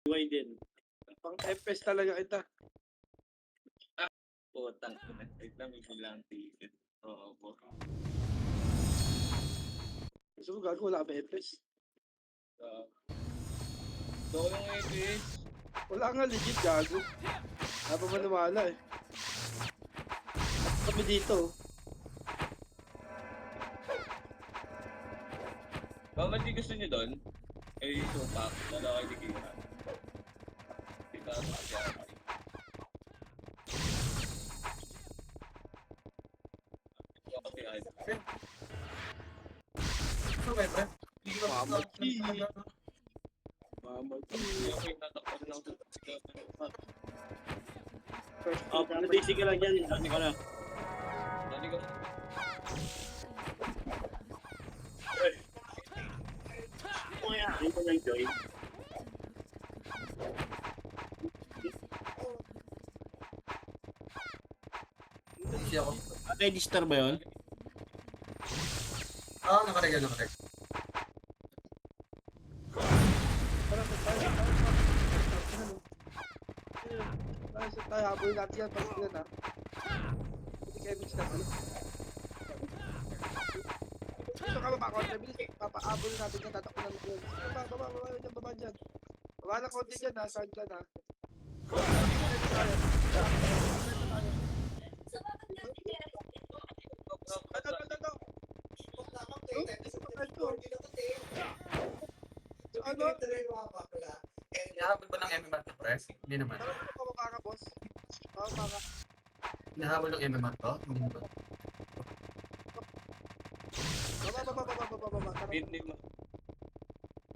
Buhay din. Pang FPS talaga kita. Putang ina. Wait lang, may bilang ticket. Oo po. Gusto mo gago, wala ka ba FPS? So, yung ABS, Wala nga legit gago. Wala pa maniwala eh. At kami dito. bakit di gusto nyo doon? Eh, yung tupak, wala kayo dikiran. Kita sa kaya. Okay, ay. So, pre. Hindi ko Mama G. talaga. Mama G. Okay, natakpan lang sa First Oh, basic ka lang yan. Ano ka na? Dali ko. Dito lang, Joy. Easy ako. Register ba yun? Nakarega, nakarega. Tayo, habol natin yan. Pag yan ha. Hindi kayo mix na pala. Gusto ka ba konti? Bilis, papaabol natin yan. Tatakbo namin yan. Baba dyan. Baba na konti dyan ha. Saan dyan ha. Ano? Hinahabol ba ng MMR to, pre? Hindi naman. Ano ko mukha ka, boss? Oo, mukha ka. Hinahabol ng MMR to? Hindi naman. Baba. Tara. Hindi mo.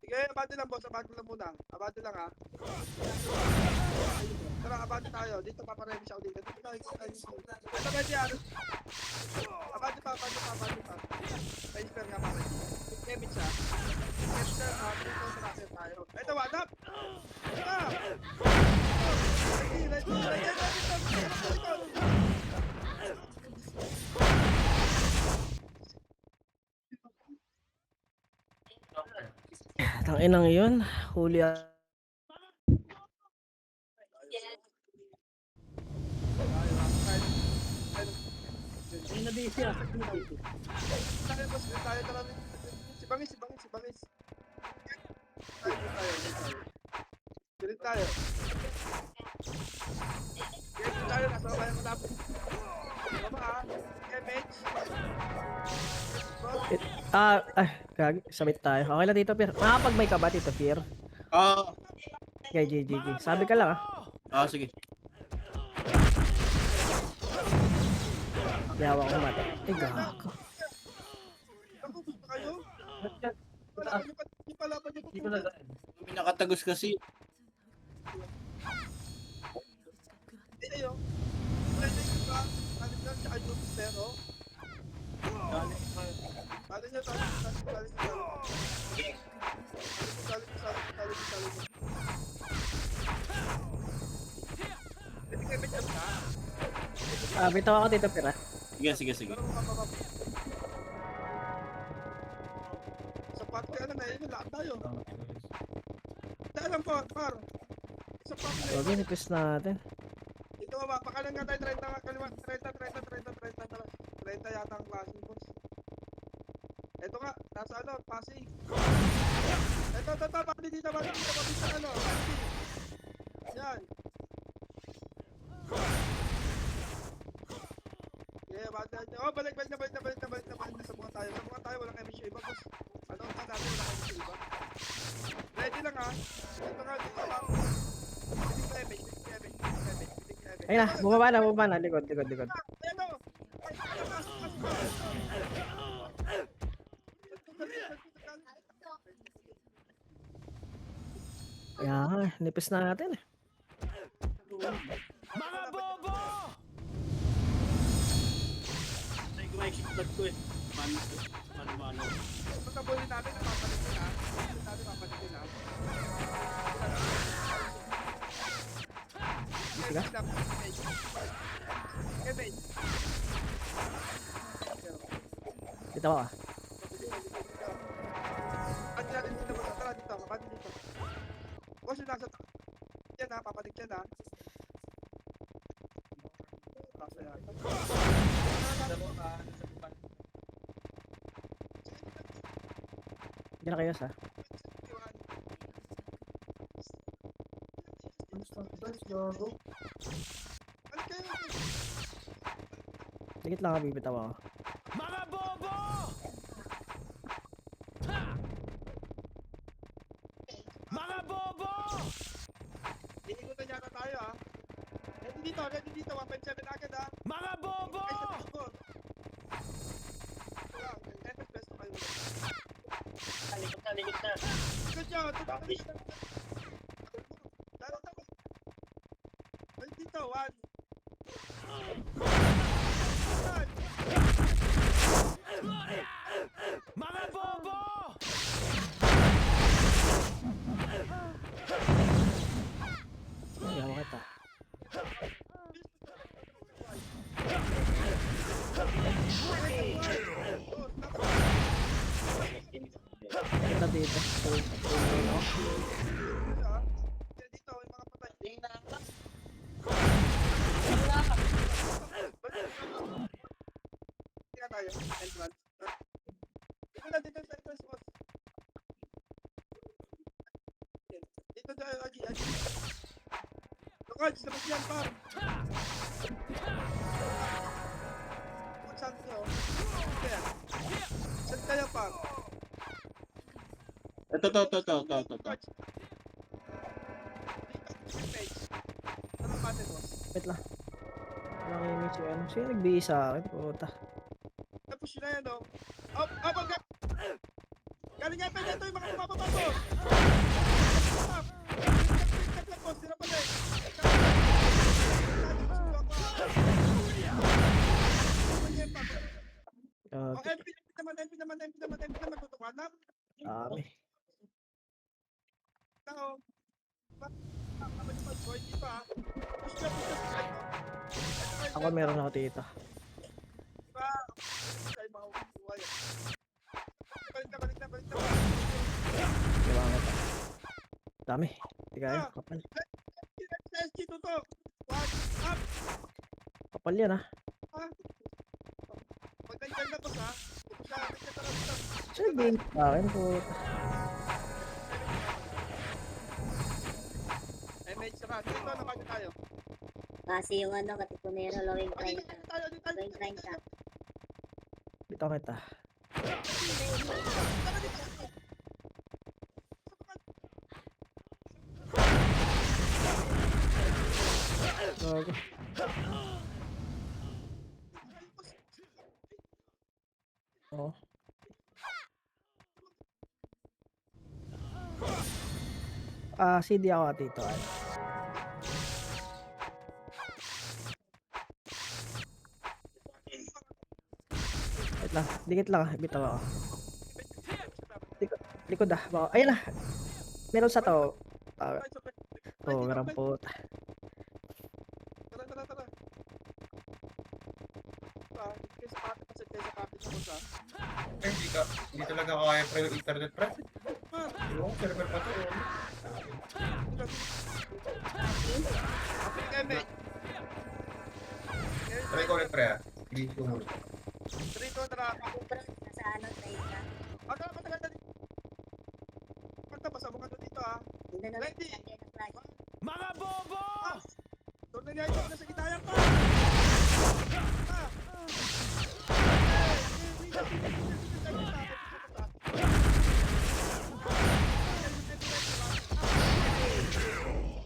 Sige, abante lang, boss. Abante lang muna. Abante lang, ha. Tara, abante tayo. Dito, paparemis ako dito. Dito tayo. Ito ba yan? Abante pa. May spare nga, pare. Kemit siya. Kemit siya, dito sa racket tayo. Ito, one up! Tanginang yun, huli Ay, na-busy ah. Tayo, boss. Tayo. Si Bangis. Pilit tayo. Pilit tayo. Nasa babae mo tapos. Baba ha. Kemit. Submit tayo. Okay lang dito, Pier. Makapag-may ka ba dito, Pier? Okay, GG. Sabi ka lang, Sige. Yawa ko mata. Gago. Ako, gusto kayo? Yung palaban niyo Hindi ko na daan. May nakatagos kasi. Hindi kayo. Pwede yung ba? Kalit lang siya kayo. Pero. Kalit niya. Pwede kayo may jump na. Bitaw ako dito, Pier. Sige. Pero mababa. Sa part kaya na yun, lahat tayo. Dahil lang par. Sa part na Okay, nipis natin. Ito ba, pakalan nga tayo, 30 nga kaliwa, 30 yata ang klase, boss. Ito nga, nasa ano, Pasig. Ito, pati dito, pati sa ano, Pasig. Yan. Yeah, bata niya. Oh, balik na. Sa mga tayo, walang emission iba, boss. Ano, ka natin, walang emission iba. Ready lang ha. Ito nga, dito lang. Dito Ayun na, bumaba na. Likod. Ayan, nipis na natin. Mga bobo! Ay, kumaiksiktat ko eh. Mano. Pagkabulin natin, papalitin ha. Sige. Bitaw ka. Pati natin dito, tara dito. Boss, yung nasa Yan ha, papatik yan ha. Taksa yan. Hindi na kayo sa. Balik kayo. Dikit lang kami bitaw ako. Iikutan yata tayo ha. Ready dito, 1.7 agad ha. Mga bobo! Ay, sa puso ko. Ito lang, FS best na kayo. Talikot na, likot na. Good job, Taro. Ready dito, 1. Ay, hawa kita. Kita dito. Dito, yung mga patay. Tingnan tayo, entrance. Dito sa entrance, boss. Dito tayo, Agi. Lokal, labas yan, par. Kung saan nyo? Kaya. Saan kayo, par? Ito. Anong pate, boss? Wait lang. Nangingi si ano. Sino nagbihis sa akin? Puta. Tapos yun na yan, oh. Galing nga pa dito yung mga kumapapa ko. Boss, sila pala eh. MP naman, tutukanan. Dami. Tao. Boy, di ba? Push ka. Ako meron ako dito. Diba? Ay, mga buhay. Balik na. Diba nga ito? Dami. Hindi kaya. Kapal. SG to. One, up. Kapal yan ah. Pag nandiyan na, boss, ha? Push ka natin sa tarap. Sino nagbihis sa akin? Puta. MH naman. Dito naman tayo. Kasi yung ano, katipunero, lowing Dito 30. tayo. Lowing 30. Dito kita. Gago. Oo. CD ako dito. Ay. Wait lang. Dikit lang. Bitaw ako. Likod ah. Baka. Ayan na. Meron sa to. Meron po. Tara. Kasi sa kapit, kasi sa kapit sa boss, ha? Hindi talaga kaya pre yung internet pre. Yung server pa to. MH. Try ko ulit pre ah. Hindi ko muna. Dito, tara. Nasa ano, 30. Tara. Kanta, pasabungan to dito, ha? Doon na Ready? nandiyan na flash. Doon na niya ito na sa gitaya pa.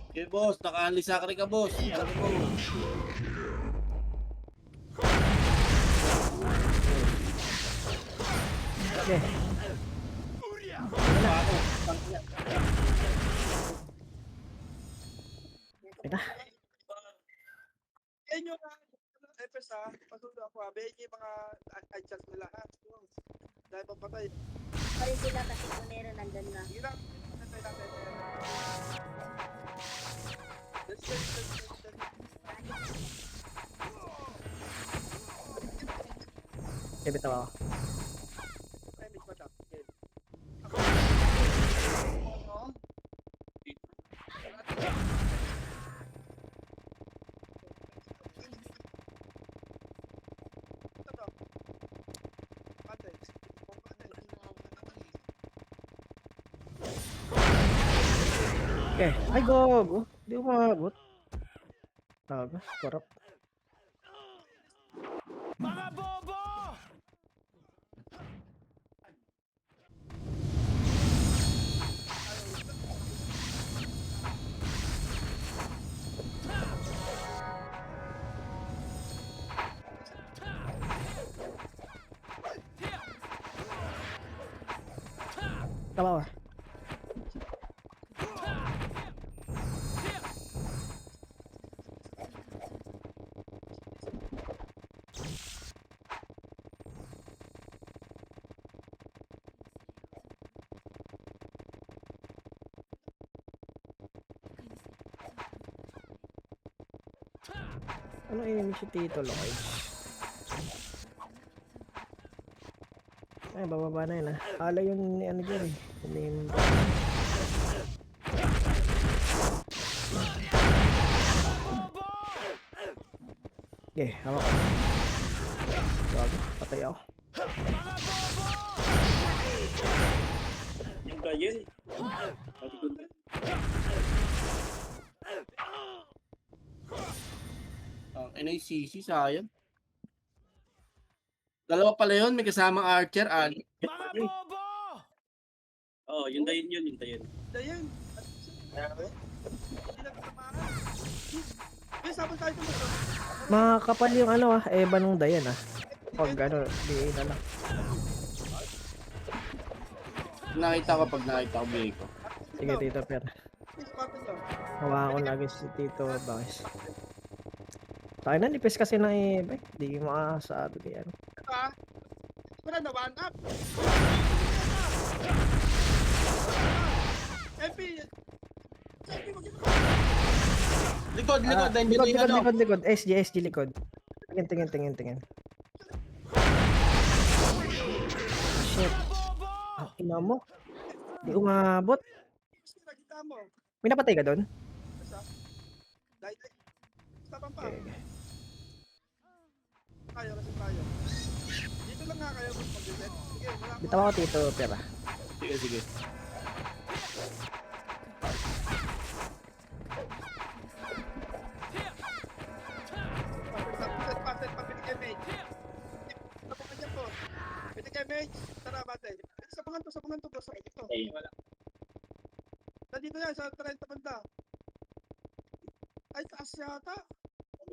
Okay, boss. Naka-unli sa akin ka, boss. Alam mo. Okay. Ito. Yan yung FS, ha? Pasundo ako, ha? Bayan yung mga adjust nila, ha? Dahil papatay. Pa rin sila katipunero, nandun na. Sige lang. Natay natin. Let's go. Okay, bitaw ako. Image ba daw? Okay. Okay. Ay, gogo. Hindi umabot. Taga, korap. Kawawa. Ano enemy si Tito Lloyd? Ay, bababa na yun ah. Ala yung ano dyan eh. Yung okay, hawak ko. Gago, patay ako. Yung gayen. Ang NACC, sayang. Dalawa pala yun, may kasamang archer, Ali. Oo, yung dayin yun, yung dayin. Dayan. Hindi na katamaan. Okay, sabon tayo dito. Makakapal yung ano ah, Eva nung Dayan ah. Pag ano, BA na lang. Nakita ko pag nakita ko bigay ko. Sige Tito Per. Hawakan ko lagi si Tito Bakis. Tayo na, nipis kasi ng Eva eh. Hindi makasabi kaya ano. Ah, wala na, one up. MP, Likod, likod. Nandiyan Likod, yung ano. likod. SG, likod. Tingin. Shit. Ang ina mo. Di umabot. nakita mo. May napatay ka doon? Basta. Dahil, tapan pa. Okay. Tayo kasi tayo. Dito lang nga kayo mag-reset. Sige, wala ko. Bitaw ako Tito Per ah. Sige, sige. Paset, papinig mage. Tapungan niya po. Pinig mage. Tara, bate. Sapungan to, boss. Ito. Dayin, wala. Nandito yan, sa 30 banda. Ay, taas yata.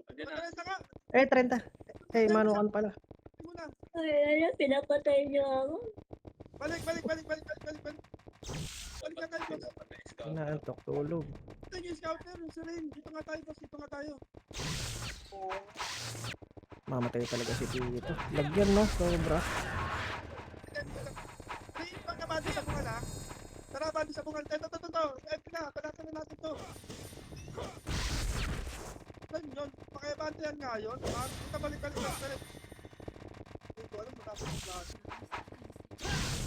Pwede na. 30 ka. Eh, 30. Eh, manukan pala. Muna. Ay, ano, pinapatay niyo ako. Balik. Balik ka tayo, boss. Inaantok, tulog. Ito yung scouter, yung sirin. Dito nga tayo, boss. Dito nga tayo. Mamatay talaga si Tito. Lagyan no, sobra. Ay, baka bati sa bungal, ha? Tara, bati sa bungal. Ito. FP na, palatan na natin to. Saan yun? Pakibante yan nga yun. Ito, balik. Hindi ko alam, matapos yung klase.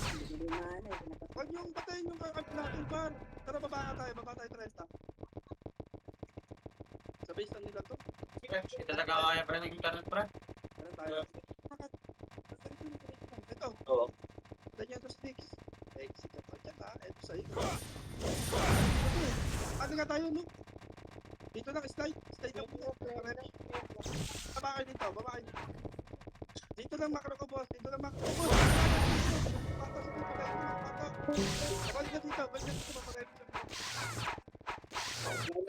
Hindi maano, pinapatay. Huwag yung patayin yung kakabit natin, par. Tara, baba tayo 30. Sa base lang nila to. Hindi talaga kaya pre ng internet pre. Tara tayo. Ito, Oo. ganyan to sticks. Exit ka pa dyan, ha? Ito sa'yo. Ano nga tayo, no? Dito lang, slide lang po. Baba kayo dito. Dito lang makro ko, boss. Balik ka dito, mapaready siya.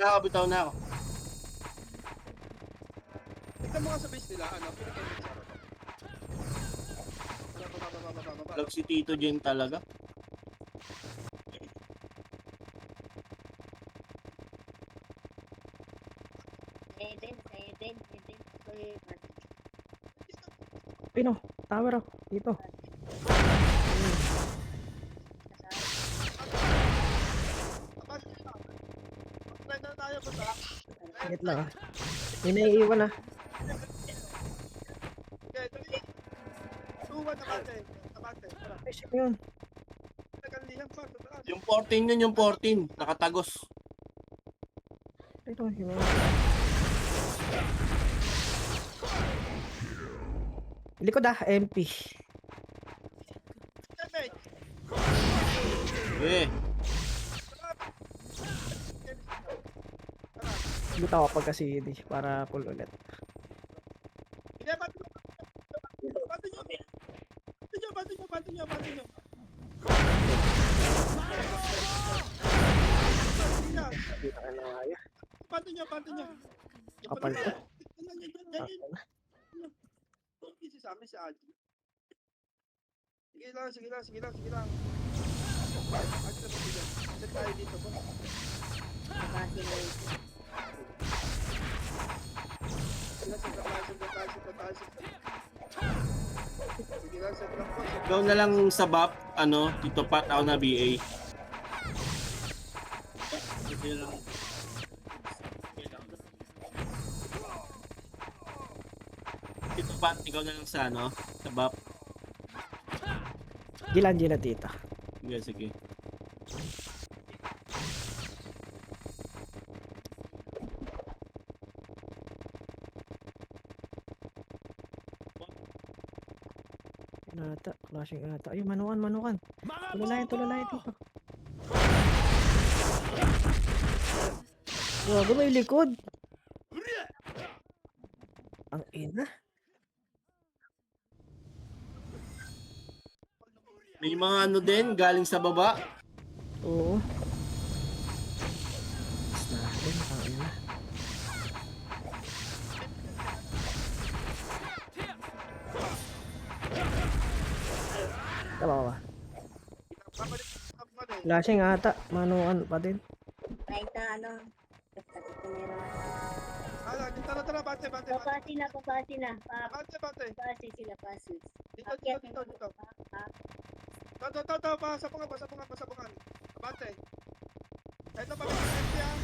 Nakakabitaw na ako. Tignan mo nga sa base nila, ano, pinag-edit siya. Baba. Lag si Tito Jen talaga. Seven. Pino, tower ako. Dito. Try na tayo, boss, ha? Wait lang ah. May naiiwan ah. Okay, tuloy. 2-1 Abante. Tara. Ay, shit yun. Nagalihan pa, sa taas. Yung 14 yun, yung 14. Nakatagos. Ito, yung likod ah, MP. Okay, Eh, Bitaw ako pagka CD para full ulit. Hindi, bati nyo. Bati nyo. Bati nyo. Sige na. Hindi na kaya. Bati nyo. Kapal to. Yan. Easy sa amin si Adi. Sige lang. Adi na pagbigan. Set tayo dito, boss. Kasi na yun. Sige lang, set tayo. Sige lang, set lang po. Ikaw na lang sa BAP, Tito Pat, ako na BA. Kasi lang. Tito Pat, ikaw na lang sa sa BAP. Gilan dito. Sige. Ata, flashing ata. Ay, manukan. Tulalayan dito. Gago, may likod. Ang ina. May mga din, galing sa baba. Oo. Mas natin, ang ina. Tama ba? Babalik. Flashing ata, manukan pa din. Kahit na Tapos ko meron. Tara, bate. Papasi na. Bate. Pasi sila, pasi. Dito. Pasapungan. Bate. Ito pa empty ah.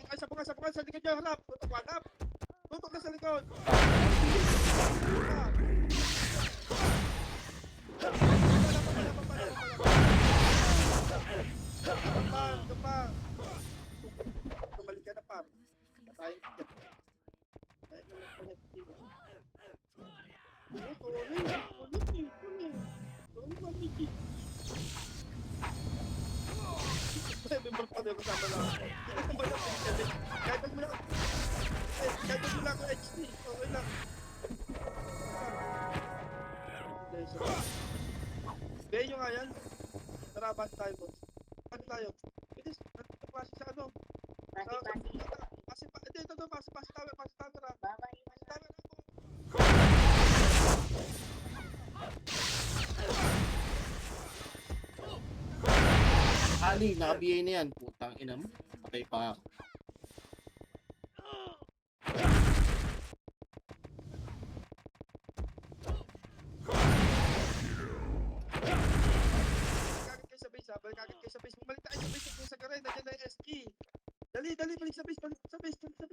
Ay, sapungan sa likod nyo, hanap. Tutok na sa likod. Kapal. Bumalik ka na, Pam. Patayin ka. Member pa din kasama lang. Kahit mo lang ako HD, okay lang. Gaya nyo nga yan. Tara, bati tayo, boss. Bati tayo. It is, pasi sa ano? Pasi. Pasi tayo, tara. Baba yung Pasi tayo na po. Ali, naka-BA na yan. Putang ina mo. Patay pa ako. Balik agad kayo sa base. Bumalik tayo sa base kung sa garay. Nandiyan na yung SG. Dali, balik sa base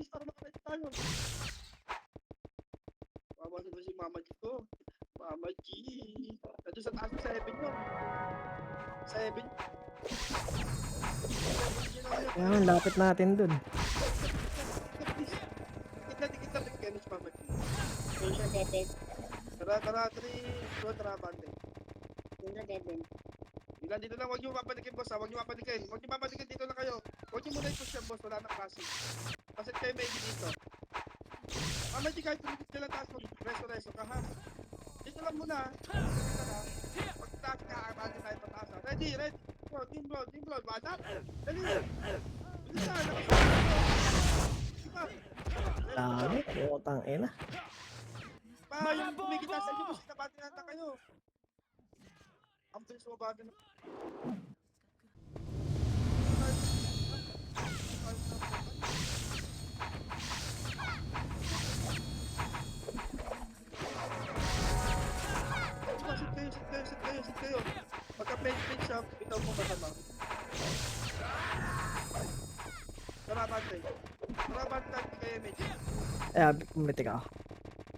para makalayo tayo. Wawa na ba si Mama G ko? Mama G. Nandun sa taas ng 7 yun. 7. Kaya lapit natin dun. Dikit na, kaya si Mama G. Station dead. Tara, 3, tara, bante. Station dead. Ilan dito lang, huwag niyo mapanikin, boss ha. Huwag niyo mapanikin, dito lang kayo. Huwag niyo muna i-push yan, boss. Wala nang passing. Pasit kayo may dito. Mama G, kahit tumikit ka lang taas mo. Reso ka ha. Dito lang muna. Dito lang. Pag taas ka, abante tayo pataas ha. Ready. Team bro. Banap. Dali. Bilis na. Diba? Dami, putang ina. Pa, yung tumikit na sa inyo, boss. Nabati nata kayo. Ang bilis mo bagay na. Sit kayo. Pagka-plate siya, ikaw mo masama. Tara, bantay kayo, Mitch. Bumitik ako.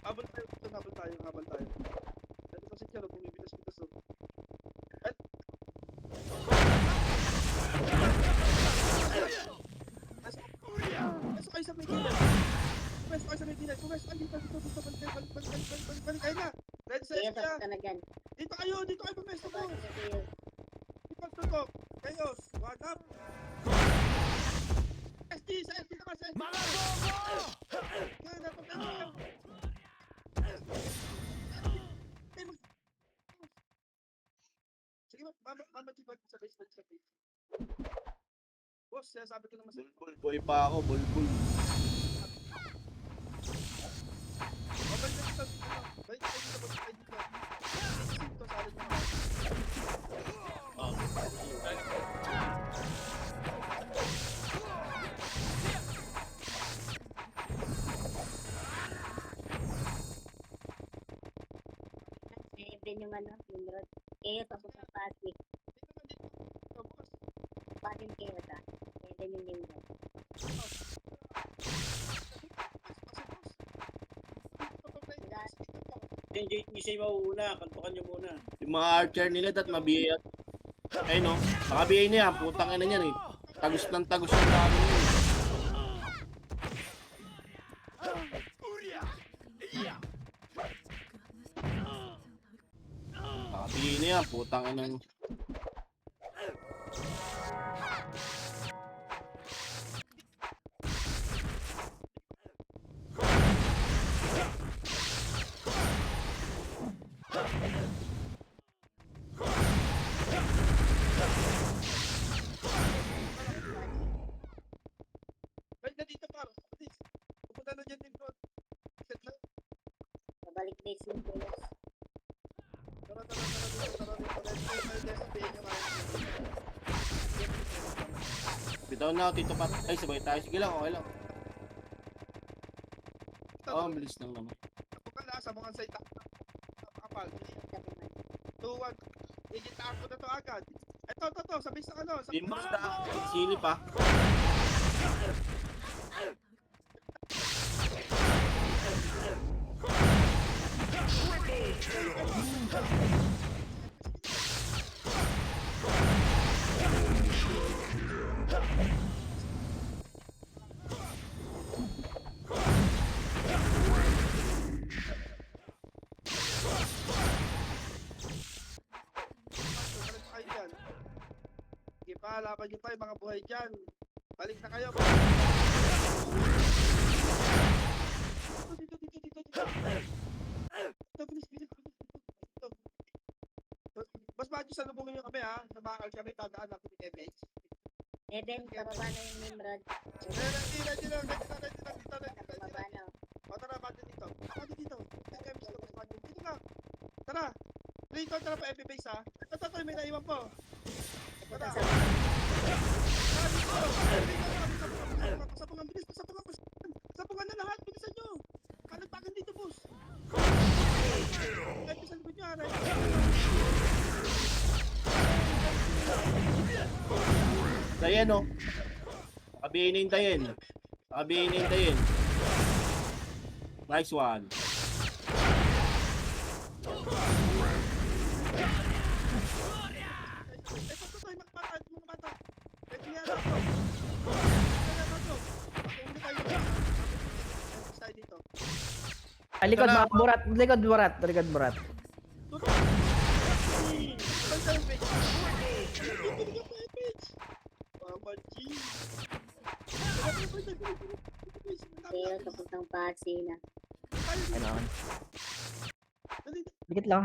Habol tayo. Ito kasi siya, bumibilas-bilas. Pasok kayo sa may gilid. Balik kayo na. Ready sa Kaya SPA. tapos ka na dyan. Dito kayo, pumesto po. Pasi sa kayo. Smoke. Chaos. One up. SD. Sa SD naman. Sa SD. Mga bobo! Sige, mamagibag sa base. Boss, sabi ko naman sa Bulbul boy pa ako, bulbul. Balik na dito. Balik na dito. Balik na dito. Dito sa alin mo. Seven yung ano, yung road. Kayo, tapos ang Pasig. Dito na dito. Boss. Patin kayo ta. Seven yung limbo. Yung JTC mauuna, kantukan nyo muna. Yung mga archer nila dat mabiyay at... Ay no, nakabiyay na yan, putang ina niyan eh. Tagos ng tagos yung dami yun. Nakabiyay na yan, putang ina niyan. Balik na dito, par. Please. Pupunta na dyan din, bro. Set na. Pabalik base yung Chaos. Tara dito. Sabihin nyo kaya. Bitaw na ako, Tito Pat. Ay, sabay tayo. Sige lang, okay lang. Oo, ang bilis lang naman. Bukan na sa mga site. Kapal. Sabi man. 2-1. Igitaan ko na to agad. Ito. Sa base ng ano. Sa Di mo basta, sili pa. Balik kayo dyan. Sige pa, laban nyo pa yung mga buhay dyan. Balik na kayo. Dito. Bilis. Dito. Mas medyo salubungin nyo kami ha. Namakal kami, tadaan natin ni Kevin. Seven, pababa na yung Nimrod. Ready lang. Dito. Pababa na. O tara, bati dito. Dito. Dito lang. Tara. Dito, tara pa FB base ha. Ito, may naiwan po. Pupunta Tara. sa Sapungan, bilis. Sapungan na lahat. Bilisan nyo. Palagpagan dito, boss. FB sa likod nyo, aray. Dayen oh. Nakabiyay na yung Dayen. Nice one. Ito, mga bata. Pwede niya na ito. Hindi tayo tayo dito. Likod, mga burat. Likod, burat. Kayo, papuntang Pasig na. Ano? Dikit lang.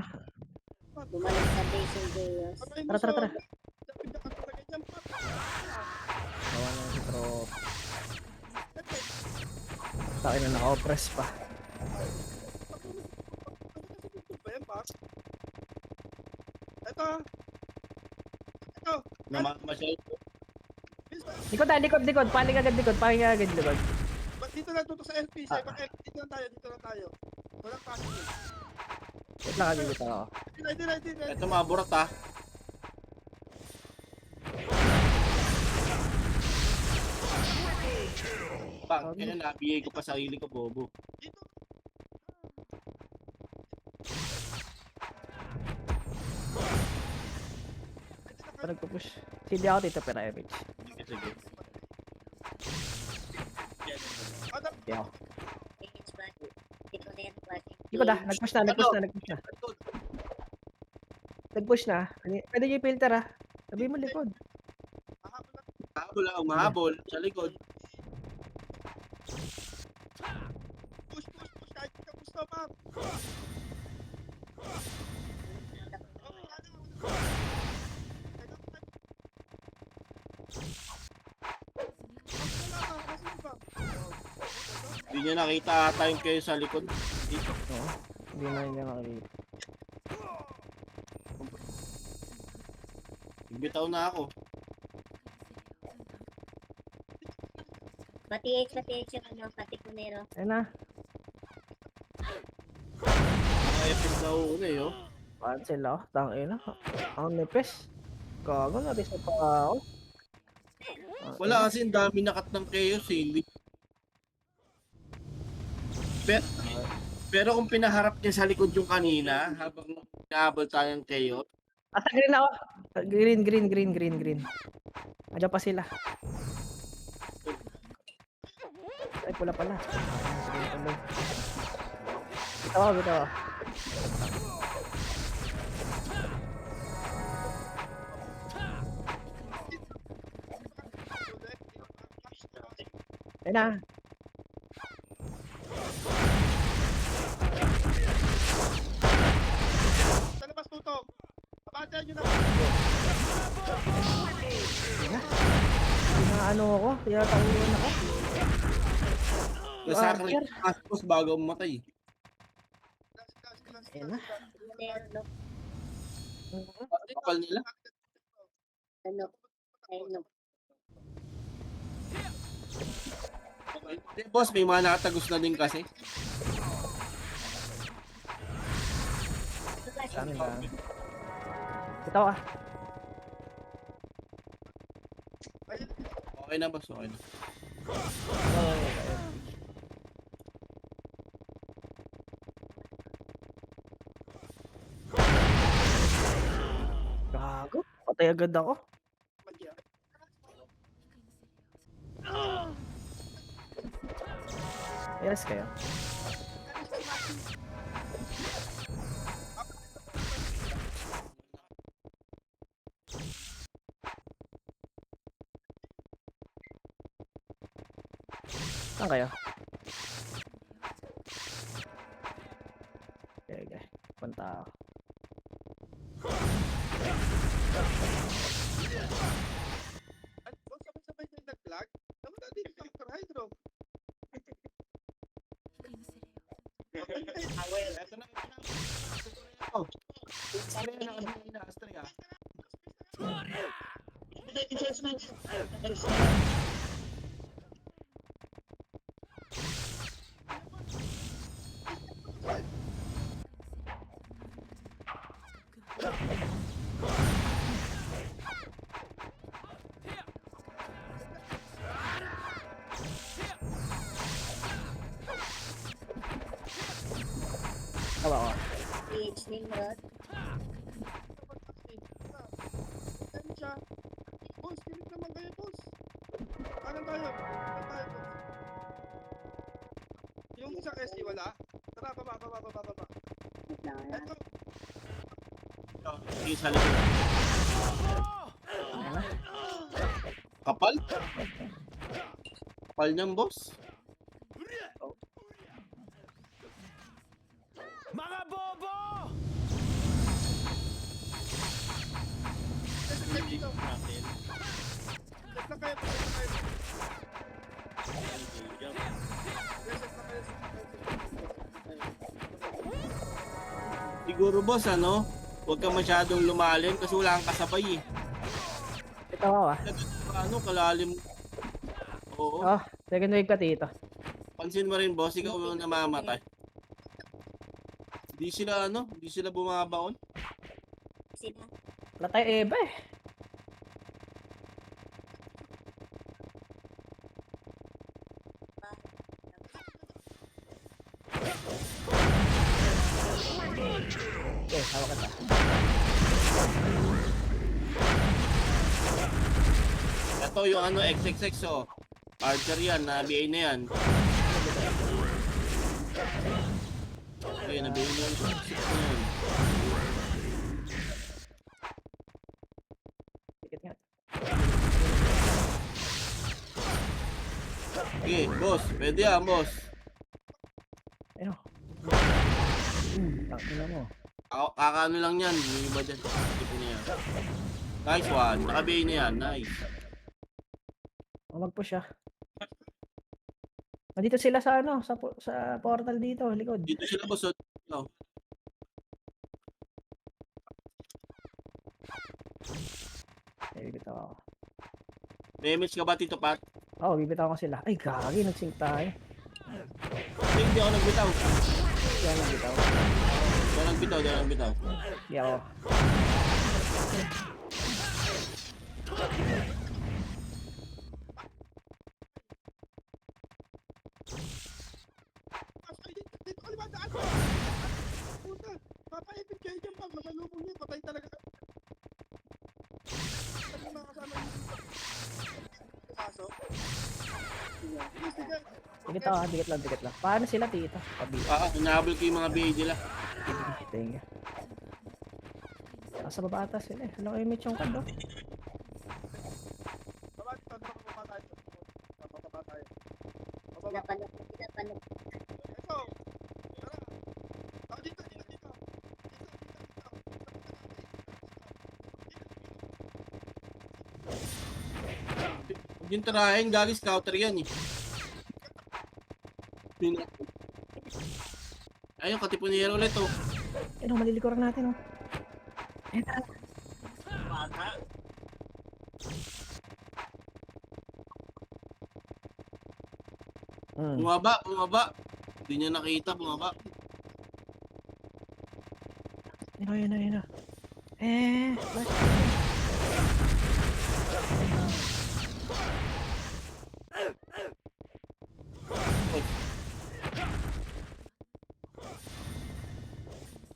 Bumalik sa base yung Chaos. Tara. Gawa na si Trop. Takin na naka-oppress pa. Ito. Namamasyal. Likod. Paling agad likod. Ba't dito lang tutok sa FP? Sa ibang FP. Dito lang tayo. Walang pasok. Wait lang, agad ako. Ready. Ito mga burat ha. Bang, kaya nabiyay ko pa sarili ko, bobo. Dito. Nagpo-push. Hindi ako dito, pero MH. Sige. Ano? Hindi ako. Chaos Pasig. Dito na yan, Pasig. Likod ah, nag-push na. Nag-push na. Pwede nyo i-filter ah. Sabi mo likod. Mahabol lang. Mahabol ako, mahabol. Sa likod. Push. Kahit ka gusto, ma'am. Okay, Hindi niya nakita ata yung kayo sa likod. Dito. Oo. Hindi na niya makikita. Bitaw na ako. Pati H yung ano, pati punero. Ayun na. Mga epis na una eh, oh. Cancel ako. Tangina. Ang nipis. Gago na rin sa pa ako. Wala kasi ang dami nakat ng chaos eh. Pero kung pinaharap niya sa likod yung kanina, habang nahabol tayong chaos, Asa green ako. Green. Andiyan pa sila. Ay, pula pala. Sige, tuloy. Bitaw ako. Ayun na. Sa labas tutok. Papantayan nyo na. Ano ako? Kaya tawuran ako. nasacrifice Astos bago umatay. Ayun na. Punero, no? Pati kapal nila. Ano? Ayun, no? Hindi, boss, may mga nakatagos na din kasi. Sa amin lang. Bitaw ah. Okay na, boss, okay na. Gago. Patay agad ako. Yes kayo. Saan kayo? Okay. Punta ako. At kung sabay-sabay na nag-lag, naman natin yung Dr. Hydro. Eto na, ito. Sabi na nakabili na, Astray ah. Tawa ko. PH Nimrod. Ano siya? Boss, pilit naman kayo, boss. Kanan tayo, boss. Yung isang SD wala? Tara, baba. Eto, Sige, sa likod. Ayun na. Kapal? Kapal niyang, boss. step dito. Step lang kayo, step lang kayo. Yes, step lang kayo. Siguro, boss, ano? Huwag ka masyadong lumalim kasi wala kang kasabay eh. Bitaw ako ah. Ano, kalalim. Oo. Oh, second wave ka dito. Pansin mo rin, boss, ikaw yung namamatay. Hindi sila bumabaon. Sila. Wala tayo Eva eh. Okay, hawak ka ta. Ito yung ano, XXX oh. Archer yan, na-BA na yan. Okay, na-BA na yung XXX na yan. Sige, boss. Pwede yan, boss. Ayun. Tangina mo. Kakaano lang yan. Yung iba dyan. Tipo niya. Nice one. Naka-BA na yan. Nice. Wag po siya. Nandito sila sa ano, sa portal dito, likod. Dito sila, boss. Oh. Ay, bibitaw ako. May image ka ba, Tito Pat? Oo, bibitaw ko sila. Ay, gagi, nagsync tayo. Hindi ako nagbitaw. Yan ang bitaw. Di ako nagbitaw. Di ako. Pasok kayo dito kalimandaan mo. Puta, papaipit kayo dyan pag namalubog niyo, patay talaga. Ano yung mga kasama niyo dito? Pumasok. Sige. Dikit ako, dikit lang. Paano sila, tito? Pabi. Hinahabol ko yung mga BA nila. Tingnan. Nasa baba ata sila eh. Wala kayo may chongkad oh. Baba dito, baba tayo. Baba tayo. Baba. Pinapanok. Ito. Tara. Ako dito. Dito. Huwag yung tarahin, gagi, scouter yan eh. Ayun, katipunero ulit oh. Ayun, malilikuran natin oh. Ayun, tara. Bumaba. Hindi niya nakita, bumaba. Ayun. Flash.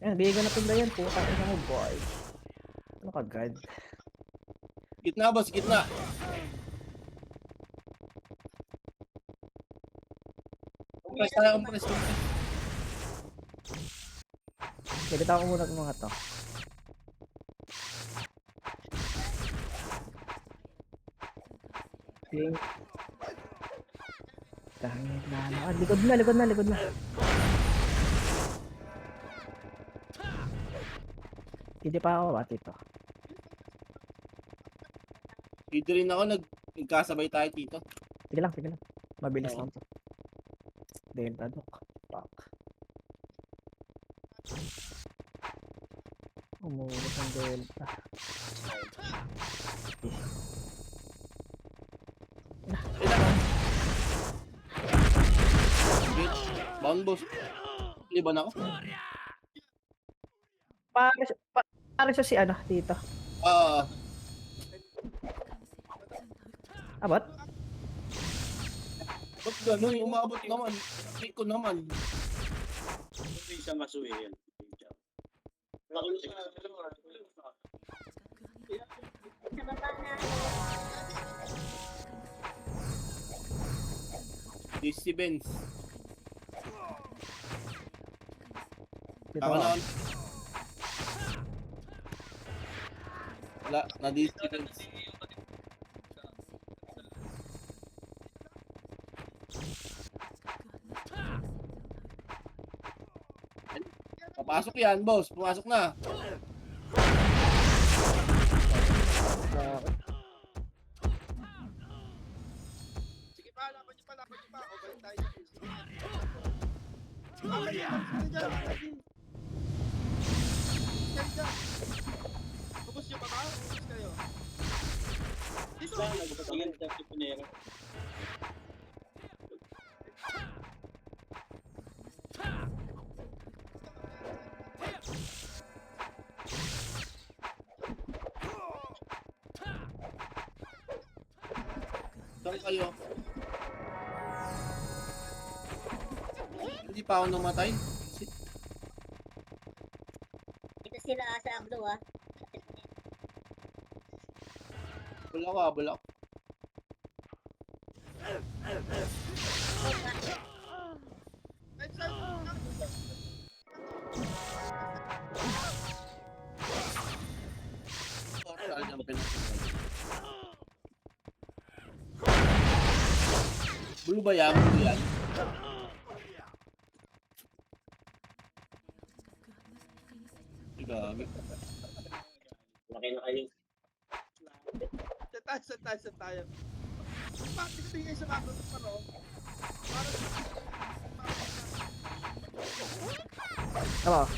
Ayan, bigyan na pula yan. Putang ina mo, boy. Ano ka, God? Gitna, boss, gitna. Compress. Bibitaw ko muna ng mga to. Ping. Dahil na. Likod na. Hindi pa ako bati to. Dito rin ako, nagkasabay tayo dito. Sige lang. Mabilis Oo. lang to. Delta dok. Fuck. Umulit ang delta. Bound, boss. Liban ako. Pare siya si ano, dito. Abot? Ba't gano'n? Umabot naman. Pick ko naman. Hindi siya masuwi yan. Sa baba na. DC Benz. Dito Ako ako. na. Wala, na DC Benz. Papasok yan, boss. Pumasok na. Sige pa, laban niyo pa. O, balik tayo sa PC. Mamay yan, sino dyan? Kayo dyan. Ubus niyo pa ba? Ubus kayo. Dito. Nagpatingin sa Tipunero. Saan kayo? Hindi pa ako namatay. Ito sila sa blue ah. Bulak. Right side. Saan ang pinag- Blue ba yan? Blue yan? Grabe. Laki na kayo. Sa tayo. Bakit tingin sa mga pa ro? Ano?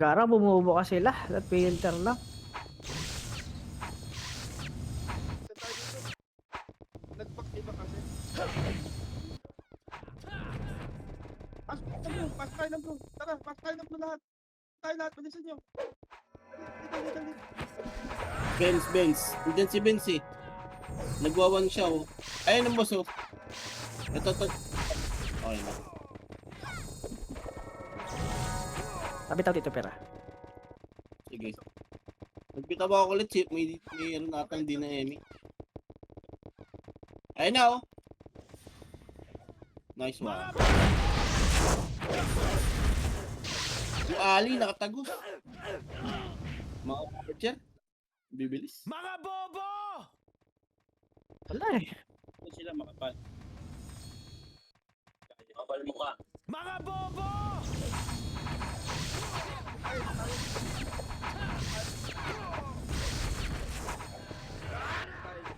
Gara, bumubo ka sila. At filter lang. Sa tayo dito. Nag-back iba kasi. Pas tayo ng blue. Tara, pas tayo ng blue lahat. Tayo lahat, bilisan nyo. Dali. Benz. Andyan si Benz eh. Nagwawan siya oh. Ayun ang boss oh. Ito. Okay na. Tabi dito pera. Sige. Nagbitaw ako ulit si may ano natin din na Emi. Ayun na oh. Nice one. Yung Ali nakatagos. Mga pitcher. Bibilis. Wala eh. Kung sila makapal. Makapal mukha.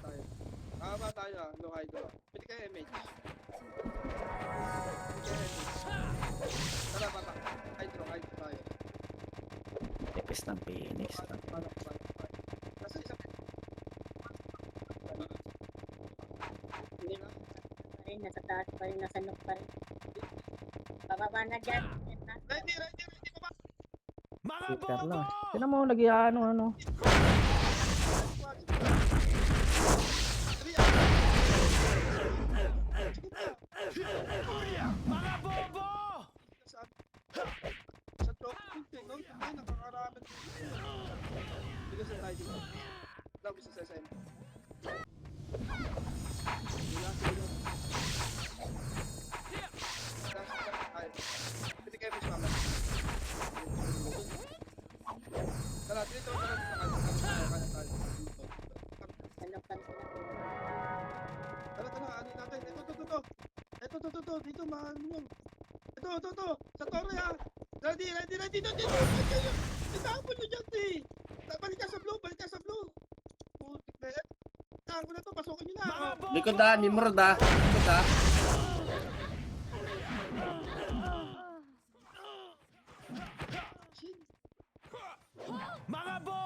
Tayo. Tama tayo ah. Low hydro. Pwede kayo MH. Tara, baba. Hydro tayo. Nipis ng Phoenix. Paano? Nasa isang Hindi mo. Pa rin, nasa taas pa rin, nasa nok pa rin. Bababa na dyan. Yan na. ready, baba. Filter lang. Tinan mo, ano. Sa top, no? Ay, nakakarami. Bigas na tayo dito. Labo sa SM. Pwede kayo mas mama. Tara, dito. Kaya tayo. Sa nok pa rin sila. Tara, ano natin? Ito. Dito, mahal mo. Ito. Sa torre ha. Ready. Dito. Itapon nyo dyan, di. Balik ka sa blue. Putik na yan. Tahan ko na to, pasukin nyo na. Likod ah, Nimrod ah. Likod ah. Shit.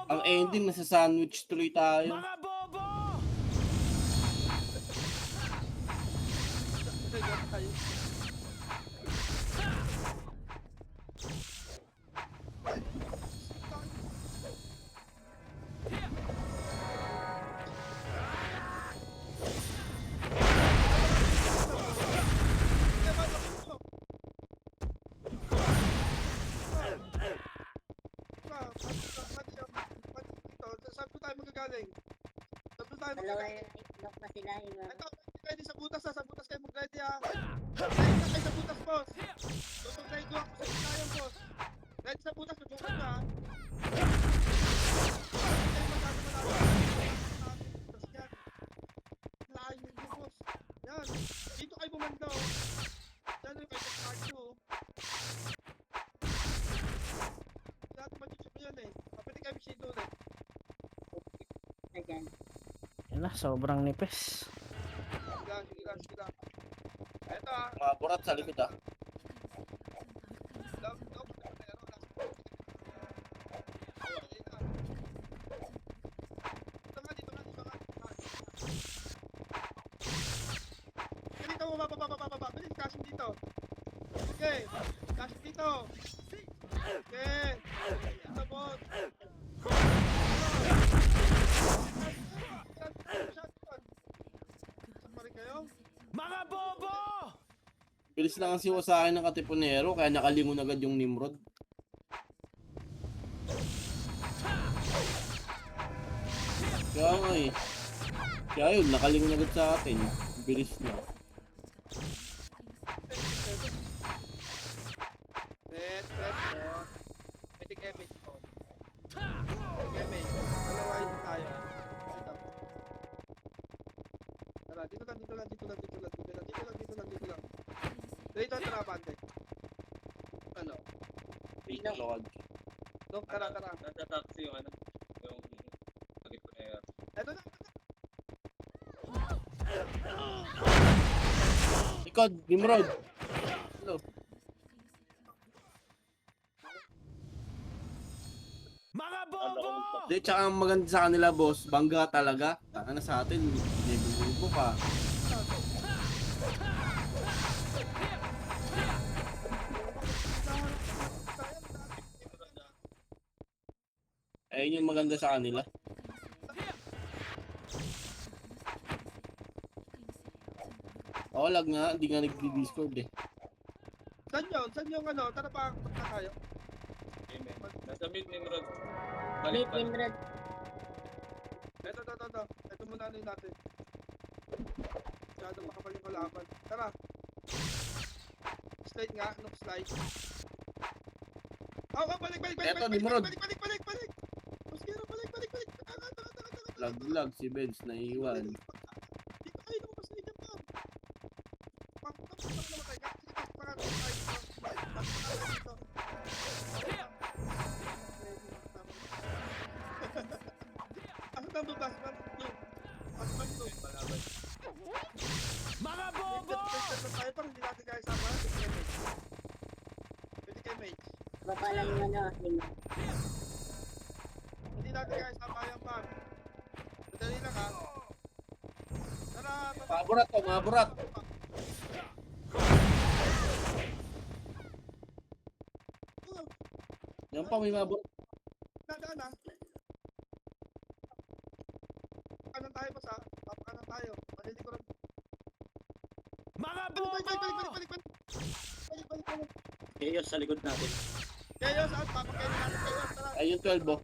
Ang ending nasa sandwich tuloy tayo. Tayo. Saan po tayo magagaling? Dalawa yung nok na sila. Yung mga Ito, ready sa butas ha. Sa butas kayo mag-ready ha. Ready na kayo sa butas, boss. Tutugtay ko ako sa kinayan, boss. Ready sa butas, tutugtay ko ha. Lain yun, boss. Yan. Dito kayo bumanda, oh. Yan yung kayo sa ko. Lahat mag-chip yan eh. Pwede kayo bisito ulit. na dyan. Yan na, sobrang nipis. Sige lang. Eto ha. Mga burat sa likod ah. Baba. Bilis, cashin dito. Okay. Cashin dito. Okay. Ito, boss. Saan pa rin kayo? Pilis lang ang siwa sa akin ng Katipunero, kaya nakalingon agad yung Nimrod. Kaya nga eh. Kaya yun, nakalingon agad sa atin. Bilis na. Red, oh. Pwede Kevin. Oh. Kevin. Dalawain tayo. Dito. Tara, dito lang. Dito, tara, bante. Ano? Lord. Dok, tara. Nasa taxi yung ano, yung pagit ko na yun. Eto na. Ikod, Nimrod. Hello. Di, tsaka ang maganda sa kanila, boss, bangga talaga. Taka na sa atin, libo pa. Ayun yung maganda sa kanila. Oo, lag nga, hindi nga nag-discord eh. Saan yung ano? Tara pa tayo. Amen. Nasa mid Nimrod. Wait, Balik pa. Nimrod. Eto. Eto muna ano yun natin. Masyado makapal yung kalaban. Tara. Slide nga, no slide. Balik. Eto, Nimrod. Balik. Maskira, balik. Tara. Lag, si Benz, naiiwan. Dito kayo, lumabas na dyan pa. Pakutap naman namatay ka. Sige, Ano tamo gas man? Pasman to. Mga bobo! Tayo parang hindi natin kaya sama. Pwede kay mate. Baba lang yung ano, Nimrod. Hindi natin kaya sama yan man. Madali lang ha. Tara, Maburat. Yan pa, may maburat. Dadaan ha. Kanan tayo pa sa. Papakanan tayo. Malili ko rin. Mga bobo! Balik. Chaos sa likod natin. Kayo saan? Papakainin natin kayo. Tara. Ayun, 12 oh.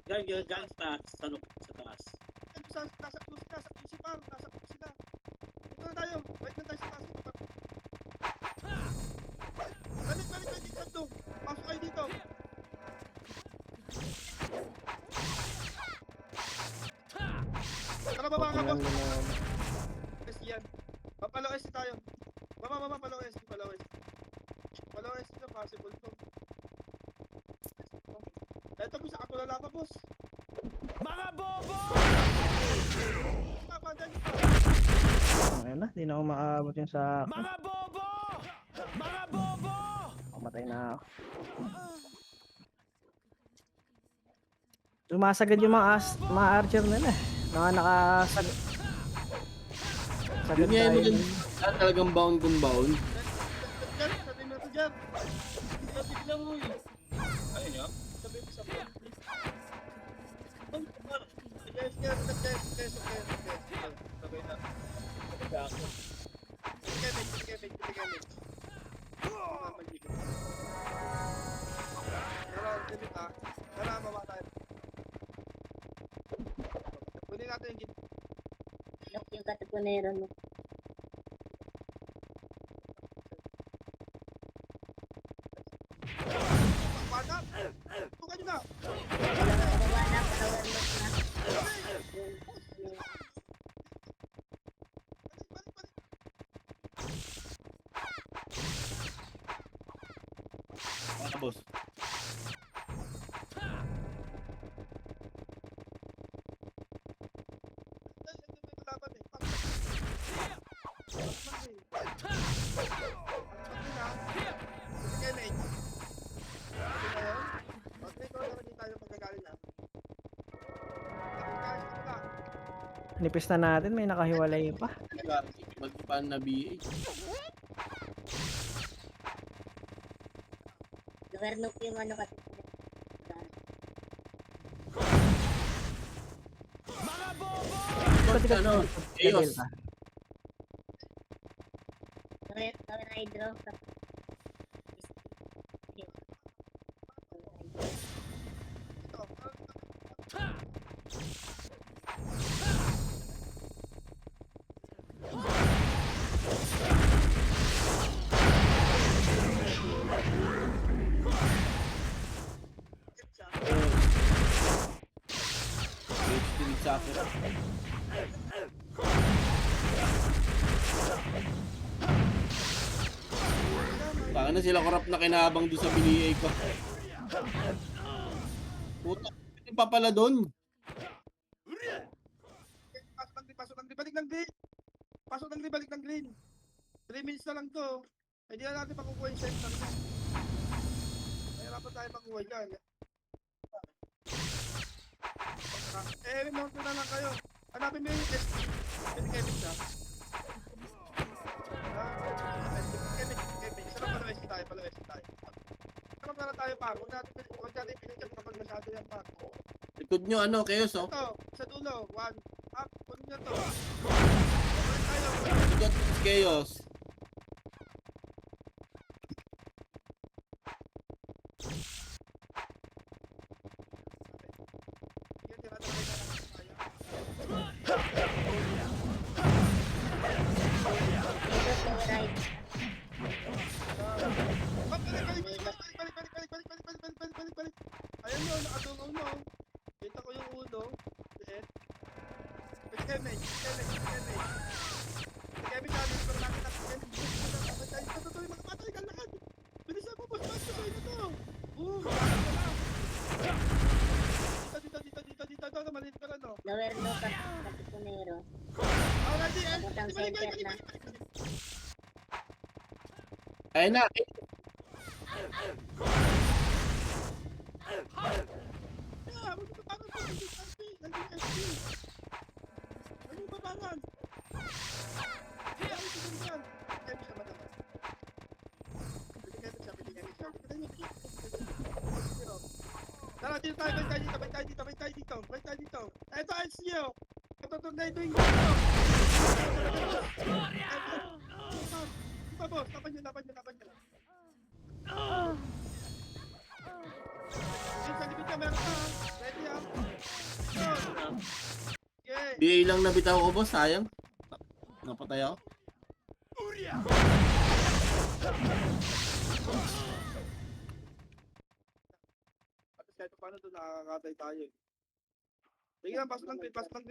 Diyan sa taas. Nasa cruise si Pam. Nasa cruise sila. Dito na tayo. Wait na tayo sa taas. Balik dito to. Pasok kayo dito. Tara baba ka boss. S yan. Papalaw S tayo. Mama, palaw S. Palaw S na possible to. Eto boss, nakatulala ka boss. Mga bobo! Ayun na, di na ako makaabot yun sa... Mga bobo! Pamatay na ako. Sumasagad yung mga archer nila eh. Nakasagad. Sagad Yun yan, tayo. yun. Talagang bound kung bound. Sabi mo ito dyan. Sabi ko lang mo eh. Ayun yun. Sabi mo sa mga. Guys. Sabay na. Kevin. Tara, baba tayo. Kunin natin yung gitna. Look yung Katipunero mo. Bata! Tukan nyo na! Baba na, power lock na. Balik! Mga boss. Nipis na natin, may nakahiwalay pa. Magpan na BH. Governok yung ano Katipunero. Ano? Chaos. Hydro. Ito. HP sa akin. Baka na sila korap na kinabang doon sa BDA ko. Puta, hindi pa pala doon. Pasok ng green, balik ng green. Pasok ng green, balik ng green. 3 minutes na lang to. Hindi na natin makukuha yung set ng green. Mahirapan tayo makuha dyan. Remote na lang kayo. Hanapin mo yung ST. Pwede Kevin siya. Kevin. Isa lang pala ST tayo, pala ST tayo. Sarap na tayo pa. Huwag natin pinitap kapag masyado yan pa. Likod nyo ano, Chaos oh. Ito, sa dulo. 1. Up. Huwag nyo to. Huwag tayo. Likod Chaos. Yan, tira-tira na lang tayo. Right. Balik. Ayan yun, nakadungaw mo. Kita ko yung ulo. Then, Kevin, challenge ko natin natin. Ito, mga patay ka lahat. Bilisan mo, boss, boss, ito to. Boom, dito, maliit ka lang, no? Lower low ka. Katipunero. Alrighty, Pagutang center na. Ayun na. Tara, dito tayo, balik tayo dito. Ito, SEO. Ito na ito yung dito. Ito, boss, laban nyo. Sa libid ka, meron ka. Ready, ha? Okay. BA lang nabitaw ko boss, sayang. Napatay ako. At kahit paano doon nakakatay tayo. Sige lang, pasok ng green. Pasok pa ng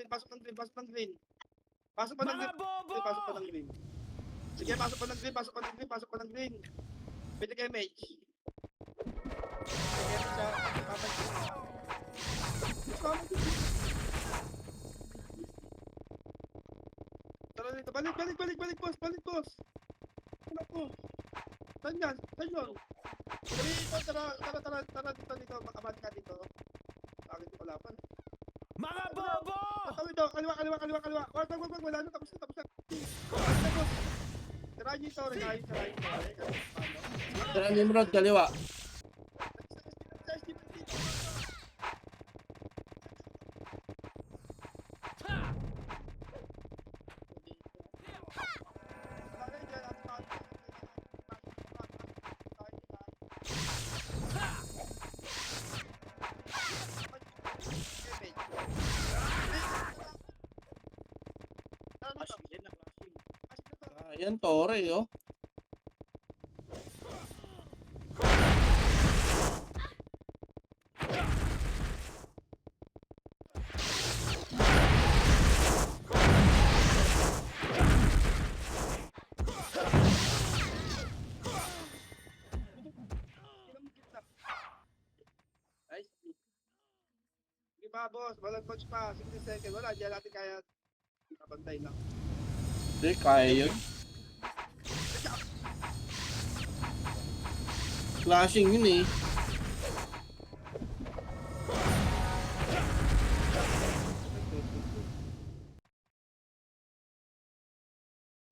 green. Pasok pa ng green. Sige, pasok pa ng green. Pwede kayo mage. Sige, siya. Tara dito. Balik, boss. Ano po? Saan yan? Tara dito. Makabati ka dito. Bakit wala pa? Mga bobo! Tatawid daw, kaliwa. Wag, wala na, tapos na. Tirahin nyo ito, regahin. Tara, Nimrod, kaliwa. Ayan, Tore, oh. Sige pa, boss. Walang coach pa. 60 seconds. Wala, diyan natin kaya. Nakabantay lang. Hindi, kaya yun. Flashing yun eh.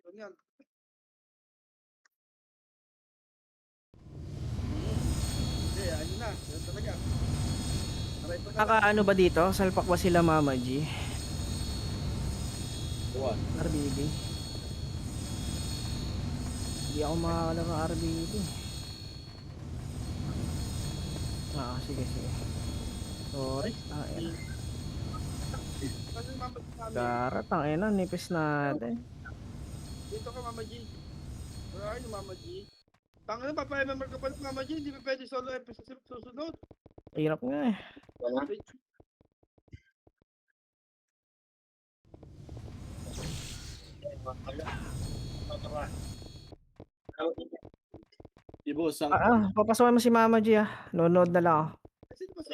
Yun yan. Hindi, ayun na. Yun talaga. Aray pa na. Naka-ano ba dito? Salpak ba sila Mama G? What? RBB? Hindi ako makakalaro ng RBD. Sige. Sorry. Kasi Mama G namin. Gara, tangina, nipis natin. Dito ka, Mama G. Wala kayo, Mama G. Tangina, papayamember ka pa ng Mama G. Hindi pa pwede solo episode susunod. Hirap nga eh. Di boss, ang Papasukin mo si Mama G ah. Nunod na lang ako. Kasi di ba sa